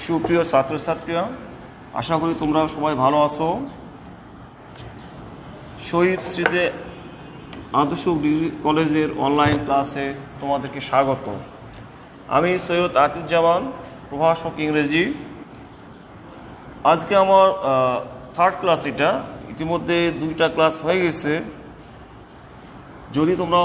সুপ্রিয় ছাত্রছাত্রীরা, আশা করি তোমরা সবাই ভালো আছো। শহীদ স্মৃতি আদর্শ ডিগ্রি কলেজের অনলাইন ক্লাসে তোমাদেরকে স্বাগত। আমি সৈয়দ আতিজ্জামান, প্রভাষক ইংরেজি। আজকে আমার থার্ড ক্লাস। এটা ইতিমধ্যে 2টা ক্লাস হয়ে গেছে। যদি তোমরা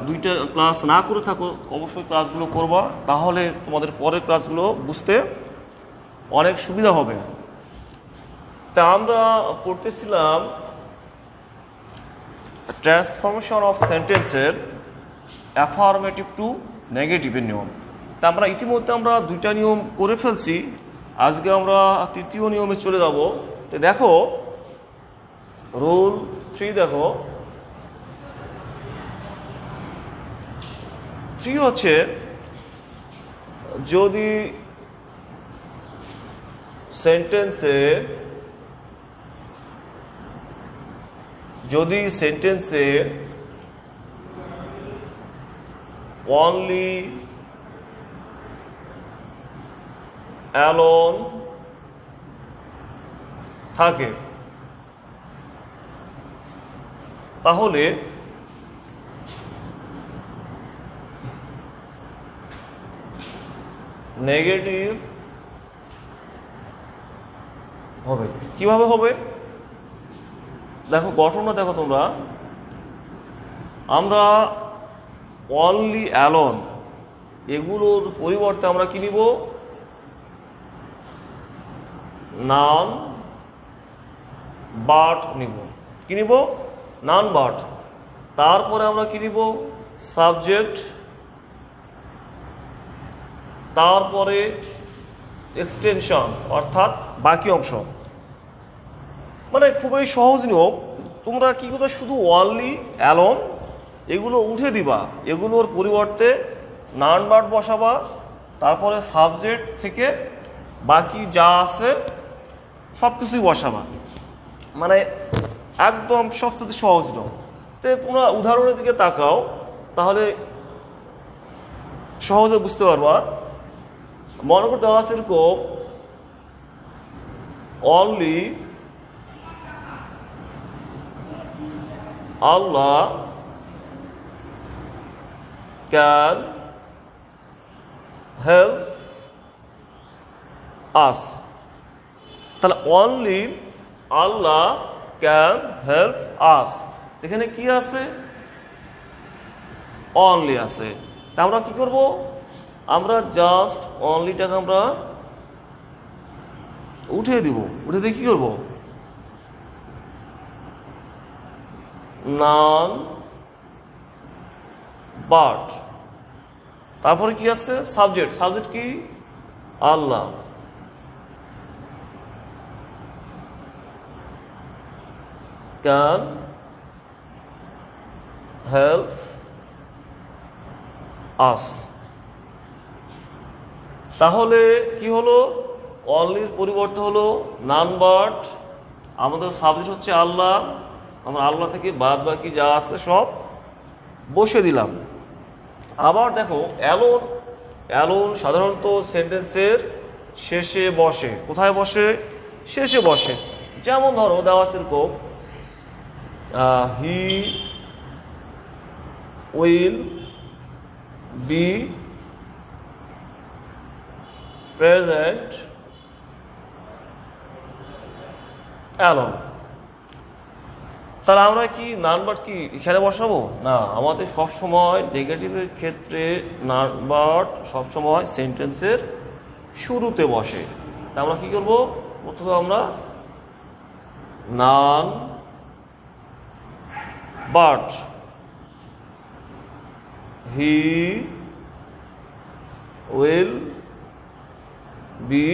2টা ক্লাস না করে থাকো, অবশ্যই ক্লাসগুলো করবা, তাহলে তোমাদের পরের ক্লাসগুলো বুঝতে অনেক সুবিধা হবে। তা আমরা পড়তেছিলাম ট্রান্সফরমেশন অফ সেন্টেন্সের অ্যাফার্মেটিভ টু নেগেটিভের নিয়ম। তা আমরা ইতিমধ্যে 2টা নিয়ম করে ফেলছি। আজকে আমরা 3য় নিয়মে চলে যাব। তো দেখো, রুল 3 দেখো। 3 হচ্ছে, যদি সেন্টেন্সে অনলি অ্যালোন থাকে, তাহলে নেগেটিভ হবে। কিভাবে হবে দেখো, গঠনটা দেখো তোমরা। আমরা অনলি অ্যালোন এগুলোর পরিবর্তে আমরা কি নিব? নাউন বাট নিব। কি নিব? Noun but. তারপরে আমরা কি নিব? সাবজেক্ট, তারপরে এক্সটেনশন অর্থাৎ বাকি অংশ। মানে খুবই সহজ নিয়ম। তোমরা কি করবে? শুধু অনলি অ্যালোন এগুলো উঠে দিবা, এগুলোর পরিবর্তে নাউন ভার্ব বসাবা, তারপরে সাবজেক্ট থেকে বাকি যা আছে সব কিছুই বসাবা। মানে একদম সবচেয়ে সহজ নিয়ম। তো তোমরা উদাহরণের দিকে তাকাও, তাহলে সহজে বুঝতে পারবা। মনে করতে দেওয়া আছে এরকম, only Allah can help us. তাহলে only Allah can help us, এখানে কি আছে? অনলি আছে। তা আমরা কি করব? আমরা জাস্ট অনলিটাকে আমরা উঠে দিব। উঠে দিয়ে কি করব? নাউন বাট, তারপরে কি আছে? সাবজেক্ট। সাবজেক্ট কি? আল্লাহ। Can help us. তাহলে কি হলো? অনলির পরিবর্তে হলো নাউন বাট, আমাদের সাবজেক্ট হচ্ছে আল্লাহ, আমরা আল্লাহ থেকে বাদ বাকি যা আছে সব বসে দিলাম। আবার দেখো, অ্যালোন। অ্যালোন সাধারণত সেন্টেন্সের শেষে বসে। কোথায় বসে? শেষে বসে। যেমন ধরো দেওয়া আছে এরকম, he will be present alone. তাহলে আমরা কি নাউন ভার্ব কি এখানে বসাবো? না, আমাদের সবসময় নেগেটিভের ক্ষেত্রে নাউন ভার্ব সবসময় সেন্টেন্সের শুরুতে বসে। তা আমরা কি করব? প্রথমে আমরা noun verb, he will be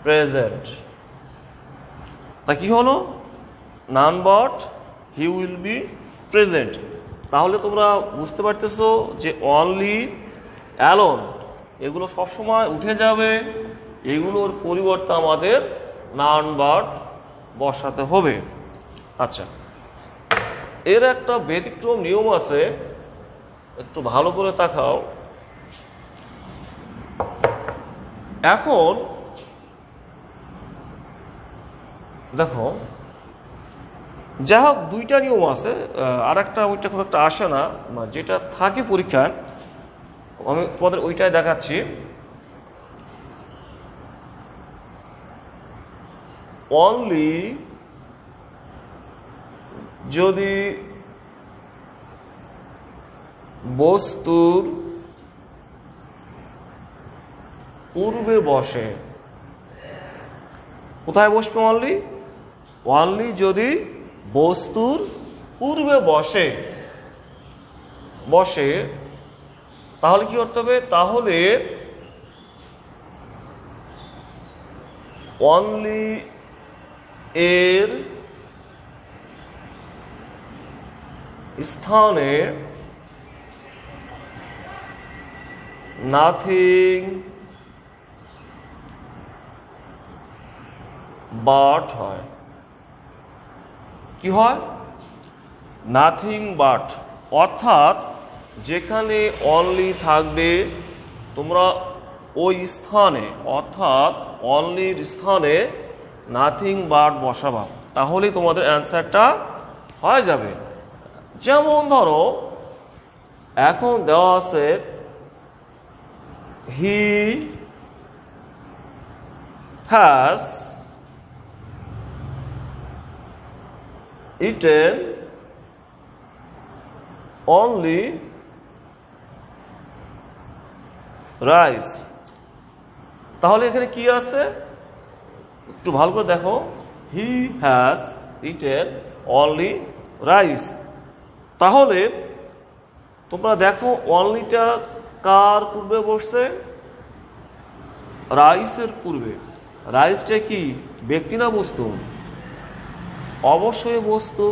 present. তা কি হলো? Noun verb he will be present. তাহলে তোমরা বুঝতে পারতেছো যে অনলি অ্যালোন এগুলো সবসময় উঠে যাবে, এগুলোর পরিবর্তে আমাদের নাউন ভার্ব বসাতে হবে। আচ্ছা, এর একটা ব্যতিক্রম নিয়ম আছে, একটু ভালো করে তাকাও। এখন দেখো, যাই হোক দুইটা নিয়ম আছে, আর একটা ওইটা খুব একটা আসে না, যেটা থাকে পরীক্ষায় আমি তোমাদের ওইটাই দেখাচ্ছি। অনলি যদি বস্তুর পূর্বে বসে, কোথায় বসবে অনলি? অনলি যদি বস্তুর পূর্বে বসে তাহলে কি করতে হবে? তাহলে অনলি এর স্থানে নাথিং বাট হয়। কি হয়? নাথিং বাট, অর্থাৎ যেখানে অনলি থাকবে তোমরা ওই স্থানে, অর্থাৎ অনলির স্থানে নাথিং বাট বসাবা, তাহলেই তোমাদের অ্যান্সারটা হয়ে যাবে। যেমন ধরো এখন দেওয়া আছে he has eaten only rice, তাহলে এখানে কি আছে একটু ভালো করে দেখো, হি হ্যাজ ইটেন অনলি রাইস। তাহলে তোমরা দেখো অনলিটা কার পূর্বে বসছে? রাইসের পূর্বে। রাইসটা কি ব্যক্তি না বস্তু? অবশ্যই বস্তু।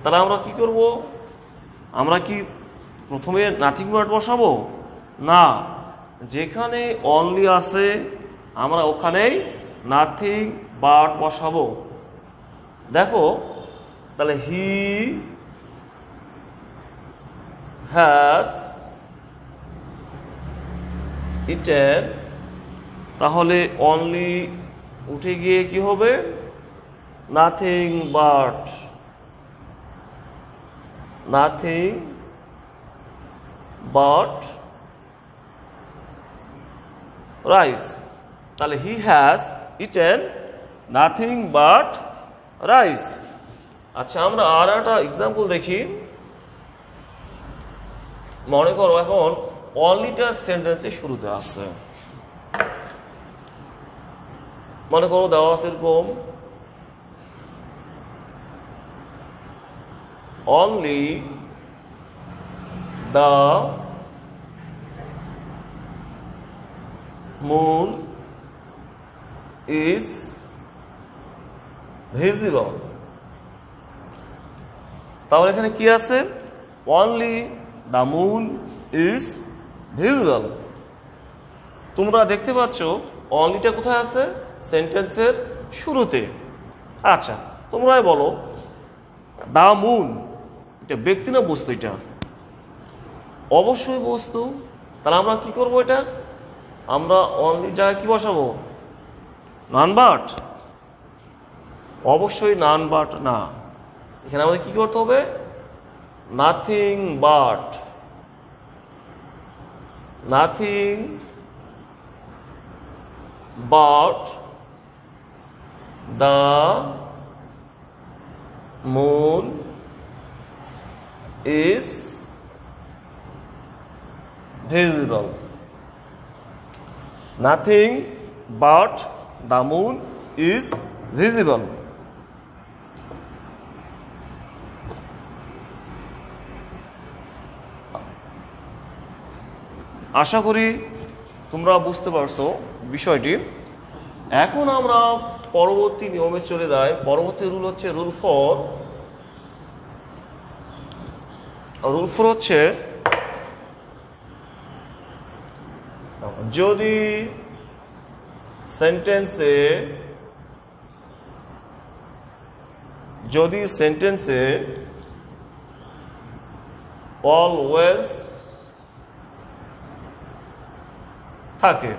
তাহলে আমরা কি করব? আমরা কি প্রথমে নাথিং বাট বসাবো? না, যেখানে অনলি আছে আমরা ওখানেই নাথিং বাট বসাবো। দেখো তাহলে হি হ্যাজ ইটেন, তাহলে অনলি উঠে গিয়ে কি হবে? Nothing but, nothing but rice. তাহলে he has eaten nothing but rice. আচ্ছা, আমরা আর একটা এক্সাম্পল দেখি। মনে করো এখন অনলিটা সেন্টেন্সের শুরুতে আছে, মনে করো দেওয়া আছে এরকম, only the moon is visible, তাহলে এখানে কি আছে? only the moon is visible। তোমরা দেখতে পাচ্ছ অনলিটা কোথায় আছে? সেন্টেন্সের শুরুতে। আচ্ছা, তোমরাই বলো দা মুন এটা ব্যক্তি না বস্তু? এটা অবশ্যই বস্তু। তাহলে আমরা কি করব? এটা আমরা অনলি জায়গায় কি বসাবো? None but? অবশ্যই নান বাট না, এখানে আমাদের কি করতে হবে? Nothing but, nothing but the moon is visible, nothing but the moon is visible। আশা করি তোমরা বুঝতে পারছো বিষয়টি। এখন আমরা পরবর্তী নিয়মে চলে যাই। পরবর্তী রুল হচ্ছে রুল ফোর। রুল ফোর হচ্ছে যদি সেন্টেন্সে অলওয়েজ থাকে,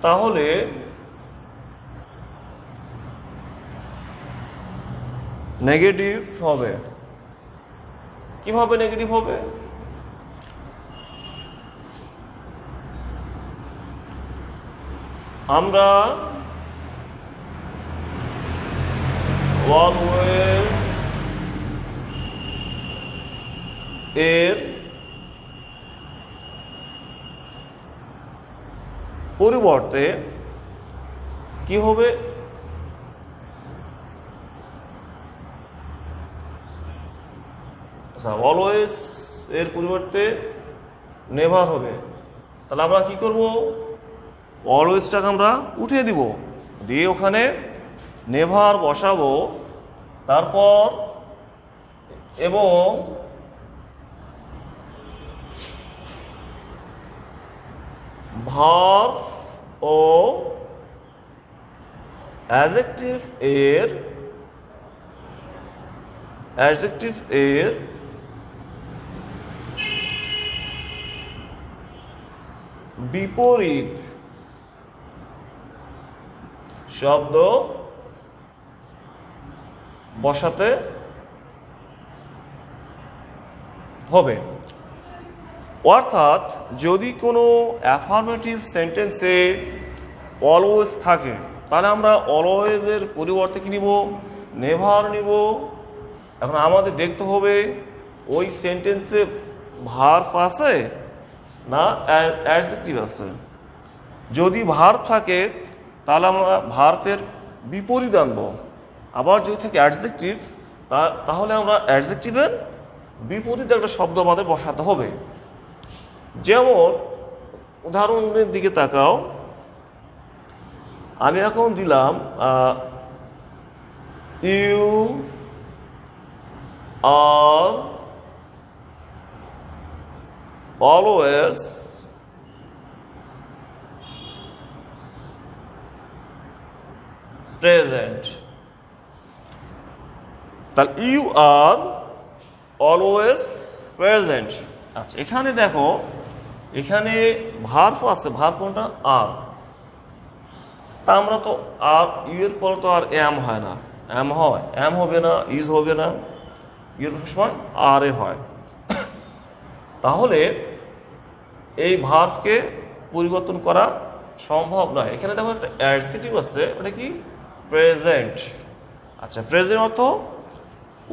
তাহলে নেগেটিভ হবে। কিভাবে নেগেটিভ হবে? আমরা অলওয়েজ এর পরিবর্তে কি হবে? অলওয়েজ এর পরিবর্তে নেভার হবে। তাহলে আমরা কি করব? অলওয়েজটাকে আমরা উঠিয়ে দিব, দিয়ে ওখানে নেভার বসাবো, তারপর এবং ভার্ব ও অ্যাডজেক্টিভ এর বিপরীত শব্দ বসাতে হবে। অর্থাৎ যদি কোনো অ্যাফার্মেটিভ সেন্টেন্সে অলওয়েজ থাকে, তাহলে আমরা অলওয়েজের পরিবর্তে কি নিব? নেভার নিব। এখন আমাদের দেখতে হবে ওই সেন্টেন্সে ভার্ব আছে না অ্যাডজেক্টিভ আছে। যদি ভার্ব থাকে তাহলে আমরা ভার্বের বিপরীত আনবো। আবার যদি থাকে অ্যাডজেক্টিভ, তাহলে আমরা অ্যাডজেক্টিভের বিপরীত একটা শব্দ আমাদের বসাতে হবে। যেমন উদাহরণের দিকে তাকাও, আমি এখন দিলাম ইউ আর অলওয়েজ প্রেজেন্ট। তাহলে ইউ আর অলওয়েজ প্রেজেন্ট। আচ্ছা, এখানে দেখো, এখানে ভার্ব আছে। ভার্ব কোনটা? আর। তা আমরা তো আর ইউ এর পরে তো আর এম হয় না। এম হয়, এম হবে না, ইজ হবে না, ইউর সময় আর এ হয়। তাহলে এই ভার্বকে পরিবর্তন করা সম্ভব নয়। এখানে দেখো একটা অ্যাডজেক্টিভ আছে, ওটা কি? প্রেজেন্ট। আচ্ছা, প্রেজেন্ট অর্থ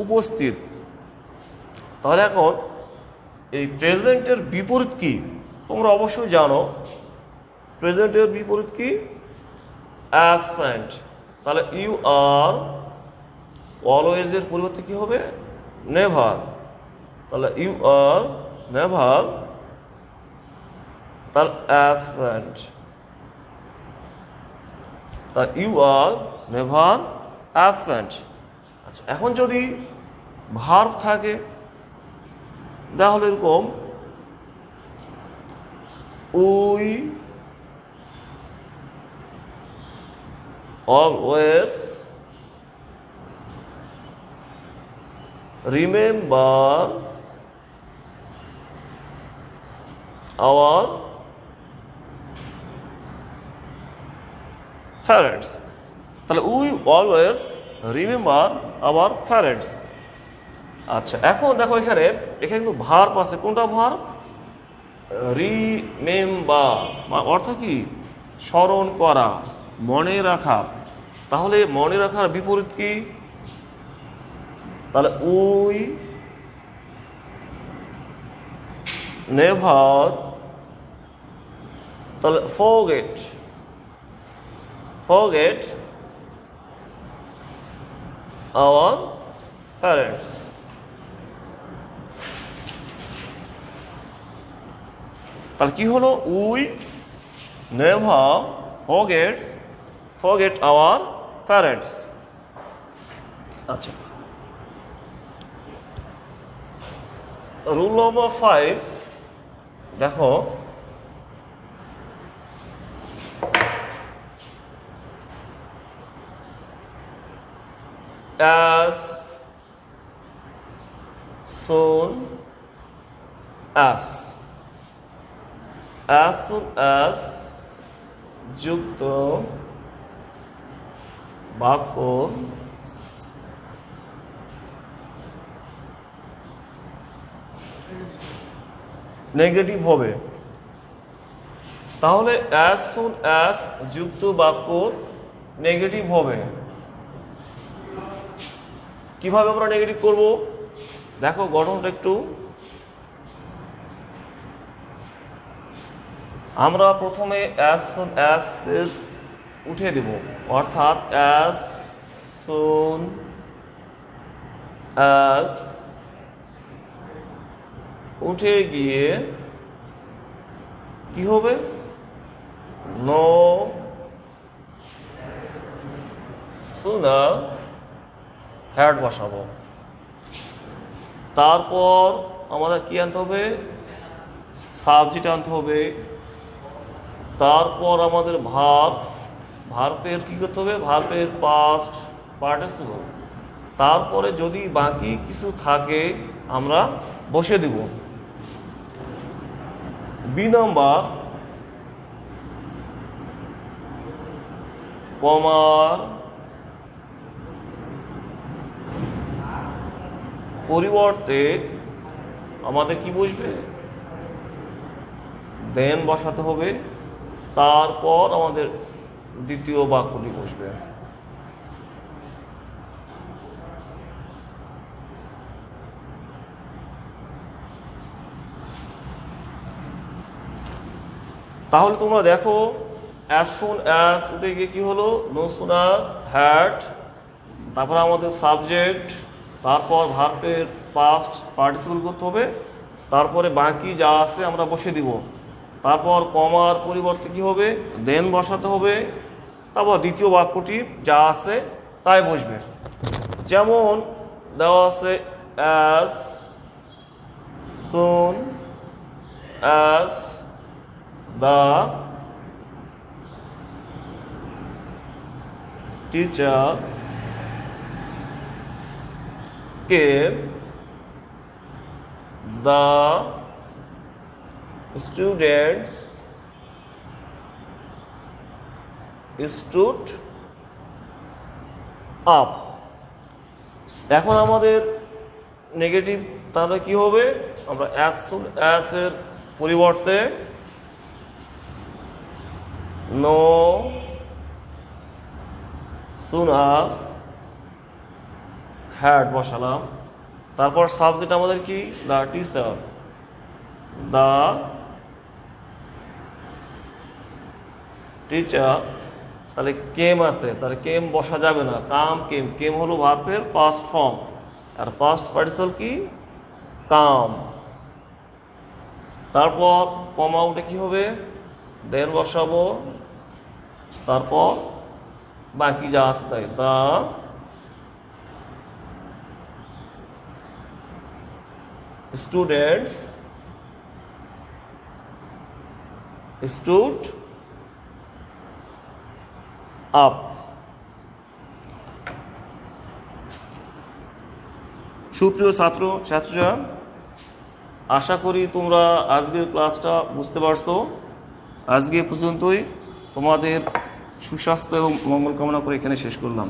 উপস্থিত। তাহলে এখন এই প্রেজেন্টের বিপরীত কি? তোমরা অবশ্যই জানো প্রেজেন্টের বিপরীত কি? অ্যাবসেন্ট। তাহলে ইউ আর অলওয়েজের পরিবর্তে কি হবে? নেভার। তাহলে ইউ আর নেভার, তাহলে অ্যাবসেন্ট। তাহলে ইউ আর নেভার অ্যাবসেন্ট। আচ্ছা, এখন যদি ভার্ব থাকে তাহলে এরকম we always remember our parents. তাহলে we always remember our parents. আচ্ছা, এখন দেখো এখানে কিন্তু ভার্ব আছে। কোনটা ভার্ব? রিমেম্বার। অর্থ কি? স্মরণ করা, মনে রাখা। তাহলে মনে রাখার বিপরীত কি? তাহলে উই নেভার, তাহলে ফরগেট আওয়ার প্যারেন্টস। তাহলে কি হলো? We never forget our parents. আচ্ছা, রুল নম্বর 5 দেখো, as soon as যুক্ত বাক্য নেগেটিভ হবে। তাহলে অ্যাজ সুন অ্যাজ যুক্ত বাক্য নেগেটিভ হবে। কিভাবে আমরা নেগেটিভ করব? দেখো গঠনটা একটু। আমরা প্রথমে অ্যাজ সুন অ্যাজ উঠে দেব, অর্থাৎ অ্যাজ সুন অ্যাজ উঠে গিয়ে কি হবে? নো সুনার হ্যাড বসাবো। তারপর আমাদের কি আনতে হবে? সাবজেক্ট আনতে হবে। তারপর আমাদের ভার্বের কি করতে হবে? ভার্বের পাস্ট পার্টিসিপল। তারপরে যদি বাকি কিছু থাকে আমরা বসে দেব। বি নাম্বার, কমার পরিবর্তে আমাদের কি বসবে? দেন বসাতে হবে। তারপর আমাদের দ্বিতীয় বাক্যটি বসবে। তাহলে তোমরা দেখো, অ্যাজ সুন অ্যাজ উঠে গিয়ে কি হলো? নো সুনার হ্যাড, তারপর আমাদের সাবজেক্ট, তারপর ভার্বের পাস্ট পার্টিসিপল করতে হবে, তারপরে বাকি যা আছে আমরা বসে দিব। তারপর কমার পরিবর্তে কি হবে? দেন বসাতে হবে। তারপর দ্বিতীয় বাক্যটি যা আছে তাই বসবে। যেমন দেওয়া আছে as soon as the teacher came, the students stood up. এখন আমাদের নেগেটিভ তাহলে কি হবে? আমরা অ্যাজ সুন অ্যাজ এর পরিবর্তে নো সুনার হ্যাড বসালাম। তারপর সাবজেক্ট আমাদের কি? The teacher. দ্য টিচার, তাহলে কেম আছে, তাহলে কেম বসা যাবে না। কাম কেম, কেম হলো ভার্বের পাস্ট ফর্ম, আর পাস্ট পার্টিসিপল কি? কাম। তারপর কমা উঠে কি হবে? দেন বসাবো। তারপর বাকি যা আছে তাই। The students stood up. সুপ্রিয় ছাত্রীরা, আশা করি তোমরা আজকের ক্লাসটা বুঝতে পারছো। আজকে পর্যন্তই। তোমাদের সুস্বাস্থ্য এবং মঙ্গল কামনা করে এখানে শেষ করলাম।